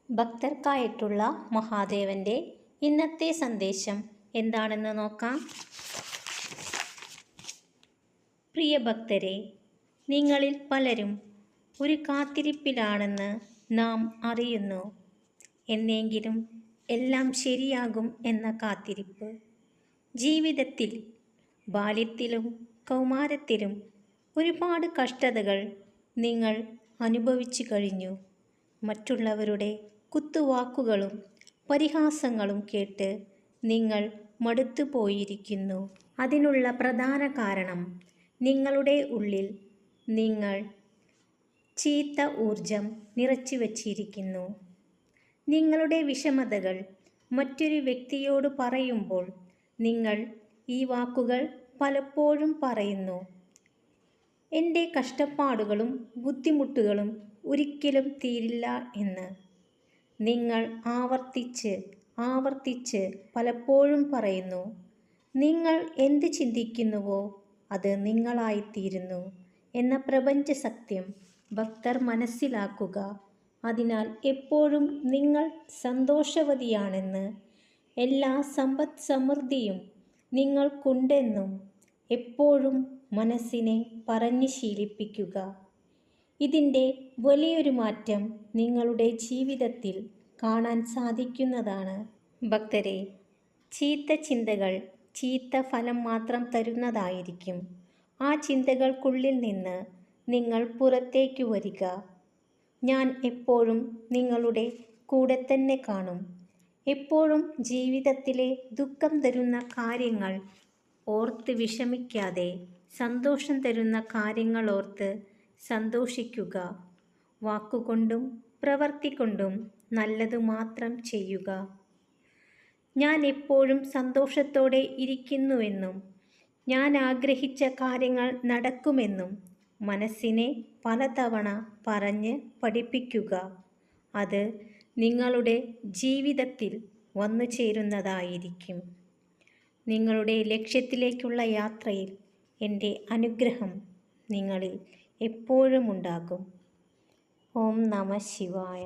ഭക്തർക്കായിട്ടുള്ള മഹാദേവൻ്റെ ഇന്നത്തെ സന്ദേശം എന്താണെന്ന് നോക്കാം. പ്രിയ ഭക്തരെ, നിങ്ങളിൽ പലരും ഒരു കാത്തിരിപ്പിലാണെന്ന് നാം അറിയുന്നു. എന്നെങ്കിലും എല്ലാം ശരിയാകും എന്ന കാത്തിരിപ്പ്. ജീവിതത്തിൽ ബാല്യത്തിലും കൗമാരത്തിലും ഒരുപാട് കഷ്ടതകൾ നിങ്ങൾ അനുഭവിച്ചു കഴിഞ്ഞു. മറ്റുള്ളവരുടെ കുത്തുവാക്കുകളും പരിഹാസങ്ങളും കേട്ട് നിങ്ങൾ മടുത്തുപോയിരിക്കുന്നു. അതിനുള്ള പ്രധാന കാരണം നിങ്ങളുടെ ഉള്ളിൽ നിങ്ങൾ ചീത്ത ഊർജം നിറച്ചു വച്ചിരിക്കുന്നു. നിങ്ങളുടെ വിഷമതകൾ മറ്റൊരു വ്യക്തിയോട് പറയുമ്പോൾ നിങ്ങൾ ഈ വാക്കുകൾ പലപ്പോഴും പറയുന്നു: എൻ്റെ കഷ്ടപ്പാടുകളും ബുദ്ധിമുട്ടുകളും ഒരിക്കലും തീരില്ല എന്ന്. നിങ്ങൾ ആവർത്തിച്ച് പലപ്പോഴും പറയുന്നു. നിങ്ങൾ എന്ത് ചിന്തിക്കുന്നുവോ അത് നിങ്ങളായിത്തീരുന്നു എന്ന പ്രപഞ്ച സത്യം ഭക്തർ മനസ്സിലാക്കുക. അതിനാൽ എപ്പോഴും നിങ്ങൾ സന്തോഷവതിയാണെന്ന്, എല്ലാ സമ്പദ് സമൃദ്ധിയും നിങ്ങൾക്കുണ്ടെന്നും എപ്പോഴും മനസ്സിനെ പറഞ്ഞ് ശീലിപ്പിക്കുക. ഇതിൻ്റെ വലിയൊരു മാറ്റം നിങ്ങളുടെ ജീവിതത്തിൽ കാണാൻ സാധിക്കുന്നതാണ്. ഭക്തരെ, ചീത്ത ചിന്തകൾ ചീത്ത ഫലം മാത്രം തരുന്നതായിരിക്കും. ആ ചിന്തകൾക്കുള്ളിൽ നിന്ന് നിങ്ങൾ പുറത്തേക്ക് വരിക. ഞാൻ എപ്പോഴും നിങ്ങളുടെ കൂടെ തന്നെ കാണും. എപ്പോഴും ജീവിതത്തിലെ ദുഃഖം തരുന്ന കാര്യങ്ങൾ ഓർത്ത് വിഷമിക്കാതെ സന്തോഷം തരുന്ന കാര്യങ്ങൾ ഓർത്ത് സന്തോഷിക്കുക. വാക്കുകൊണ്ടും പ്രവൃത്തി കൊണ്ടും നല്ലതു മാത്രം ചെയ്യുക. ഞാൻ എപ്പോഴും സന്തോഷത്തോടെ ഇരിക്കുന്നുവെന്നും ഞാൻ ആഗ്രഹിച്ച കാര്യങ്ങൾ നടക്കുമെന്നും മനസ്സിനെ പലതവണ പറഞ്ഞ് പഠിപ്പിക്കുക. അത് നിങ്ങളുടെ ജീവിതത്തിൽ വന്നു ചേരുന്നതായിരിക്കും. നിങ്ങളുടെ ലക്ഷ്യത്തിലേക്കുള്ള യാത്രയിൽ എൻ്റെ അനുഗ്രഹം നിങ്ങളിൽ എപ്പോഴും ഉണ്ടാകും. ഓം നമഃ ശിവായ.